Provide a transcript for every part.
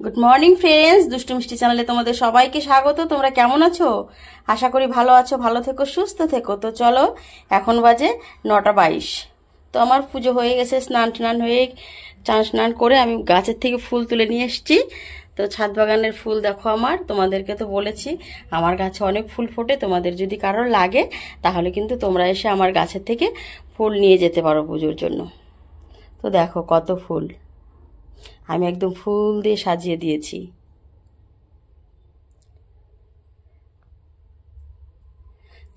Good morning friends, দুষ্টু মিষ্টি চ্যানেলে তোমাদের সবাইকে স্বাগত। তোমরা কেমন আছো? আশা করি ভালো আছো, ভালো থেকো, সুস্থ থেকো। তো চলো, এখন বাজে 9:22। তো আমার পুজো হয়ে গেছে, স্নান হয়ে স্নান করে আমি গাছের থেকে ফুল তুলে নিয়ে এসেছি। তো ছাদ বাগানের ফুল দেখো আমার, তোমাদেরকে তো বলেছি আমার গাছে অনেক ফুল ফোটে। তোমাদের যদি কারোর লাগে তাহলে কিন্তু তোমরা এসে আমার গাছের থেকে ফুল নিয়ে যেতে পারো পুজোর জন্য। তো দেখো কত ফুল আমি একদম ফুল দিয়ে সাজিয়ে দিয়েছি।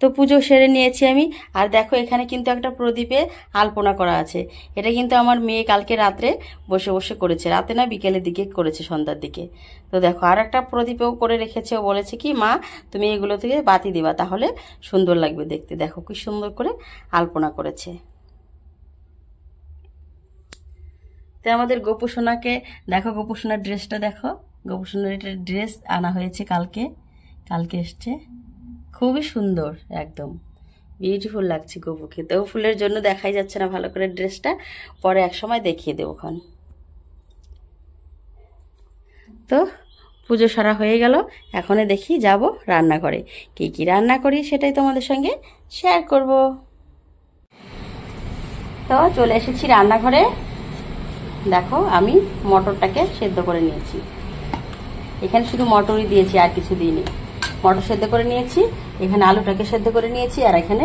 তো পুজো সেরে নিয়েছি আমি। আর দেখো এখানে কিন্তু একটা প্রদীপে আলপনা করা আছে। এটা কিন্তু আমার মেয়ে কালকে রাত্রে বসে বসে করেছে, রাতে না বিকেলের দিকে করেছে, সন্ধ্যার দিকে। তো দেখো আর একটা প্রদীপেও করে রেখেছে। ও বলেছে কি মা তুমি এগুলো থেকে বাতি দিবা, তাহলে সুন্দর লাগবে দেখতে। দেখো কি সুন্দর করে আলপনা করেছে। তো আমাদের গোপু সোনাকে দেখো, গোপু সোনার ড্রেসটা দেখো। গোপু সোনার এটা ড্রেস আনা হয়েছে কালকে এসছে, খুবই সুন্দর, একদম বিউটিফুল লাগছে গোপুকে। তো ফুলের জন্য দেখাই যাচ্ছে না ভালো করে ড্রেসটা, পরে এক সময় দেখিয়ে দেবো ক্ষণ। তো পুজো সারা হয়ে গেল, এখন দেখি যাব রান্নাঘরে, কি কি রান্না করি সেটাই তোমাদের সঙ্গে শেয়ার করব। তো চলে এসেছি রান্নাঘরে। দেখো আমি মটরটাকে সেদ্ধ করে নিয়েছি। এখানে শুধু মটরই দিয়েছি, আর কিছু দিইনি। মটর সেদ্ধ করে নিয়েছি, এখানে আলুটাকে সেদ্ধ করে নিয়েছি, আর এখানে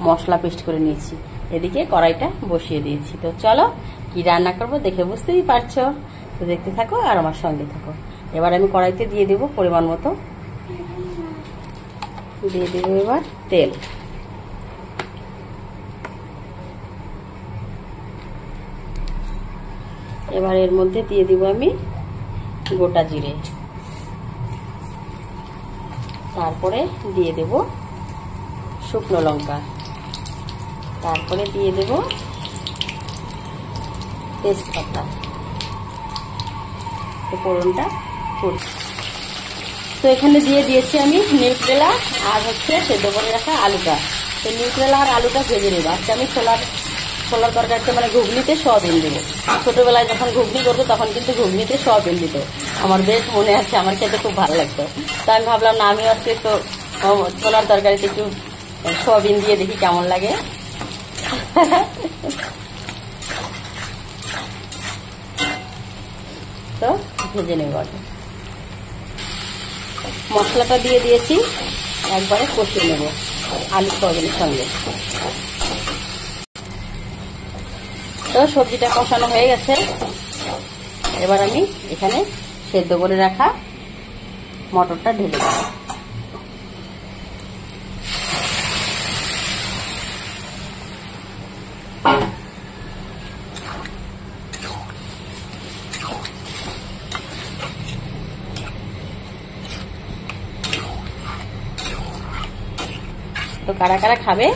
মশলা পেস্ট করে নিয়েছি। এদিকে কড়াইটা বসিয়ে দিয়েছি। তো চলো কি রান্না করব দেখে বুঝতেই পারছো। তো দেখতে থাকো আর আমার সঙ্গে থাকো। এবার আমি কড়াইতে দিয়ে দেবো পরিমাণ মতো, দিয়ে দেবো এবার তেল। এবার এর মধ্যে দিয়ে দিব আমি গোটা জিরে, তারপরে দিয়ে দেব শুকনো লঙ্কা, তারপরে দিয়ে দেব তেজপাতা। তো ফোড়নটা করছি। তো এখানে দিয়ে দিয়েছি আমি নিউট্রেলা আর সেদ্ধ করে রাখা আলুটা। তো নিউট্রেলা আর আলুটা ভেজে নেবো। আজকে আমি ছোলার তরকারিতে মানে ঘুগনিতে সোয়াবিন দেবো। ছোটবেলায় যখন ঘুগনি করতো তখন কিন্তু ঘুগনিতে সোয়াবিন দিত, আমার বেশ মনে আছে, আমার খেতে খুব ভালো লাগতো। তো আমি ভাবলাম না, আমিও আজকে তো ছোলার তরকারিতে একটু সোয়াবিন দিয়ে দেখি কেমন লাগে। তো ভেজে নেব। মশলাটা দিয়ে দিয়েছি, একবারে কষিয়ে নেব আলু সোয়াবিনের সঙ্গে। তো সবজিটা কষানো হয়ে গেছে, এবার আমি এখানে সেদ্ধ করে রাখা মটরটা ঢেলে দেব। তো কারা কারা খাবে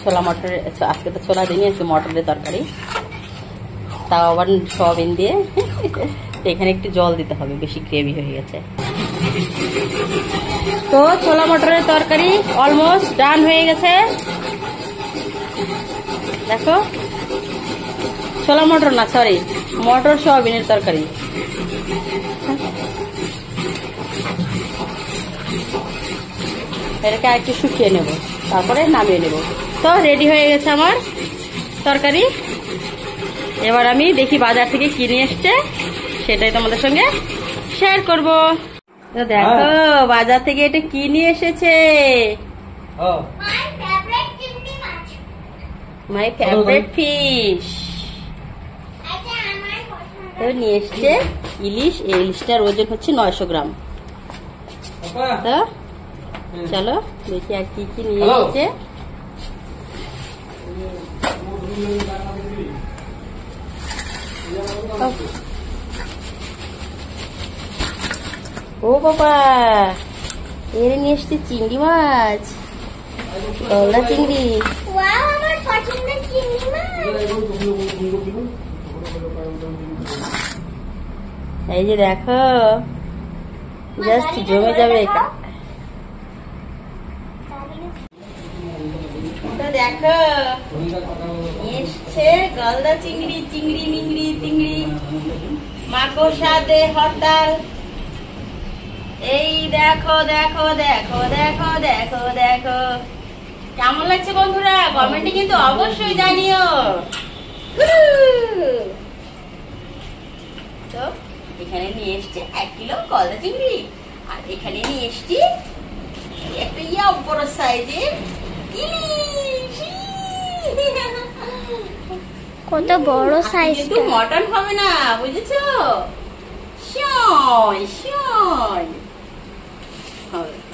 ছোলা মটরের, আজকে তো ছোলা দিনই আছে মটরের তরকারি, তাও আবার সয়াবিন দিয়ে। এখানে একটু জল দিতে হবে, বেশি গ্রেভি হয়ে গেছে। তো ছোলা মটরের তরকারি অলমোস্ট ডান হয়ে গেছে। দেখো, ছোলা মটর না, সরি, মটর সয়াবিনের তরকারি। এটাকে আর একটু শুকিয়ে নেব, তারপরে নামিয়ে নেব। তো রেডি হয়ে গেছে আমার তরকারি। এবার আমি দেখি বাজার থেকে কি নিয়ে এসছে, সেটাই তোমাদের সঙ্গে শেয়ার করব। তো দেখো বাজার থেকে এটা কি নিয়ে এসেছে, মাই ফেভারিট ফিশ। তো নিয়ে এসছে ইলিশ। এই ইলিশটার ওজন হচ্ছে 900 গ্রাম। তো চলো দেখি আর কি কি নিয়ে এসেছে। ও বাবা, এর নিয়ে এসছে চিংড়ি মাছ, গলদা চিংড়ি। এই যে দেখো, জাস্ট জমে যাবে। দেখো এসছে গলদা চিংড়ি, চিংড়ি মিংড়ি চিংড়ি। মাকড়সা দে হরতাল। এই দেখো দেখো দেখো দেখো দেখো দেখো, কেমন লাগছে বন্ধুরা? কমেন্টে কিন্তু অবশ্যই জানিও। তো এখানে নিয়ে এসছি 1 কিলো গলদা চিংড়ি, আর এখানে নিয়ে এসছি একটা বড় সাইজের ইলিশ। কত বড় সাইজ, কিন্তু মটন হবে না, বুঝেছো? শয় শয় হবে।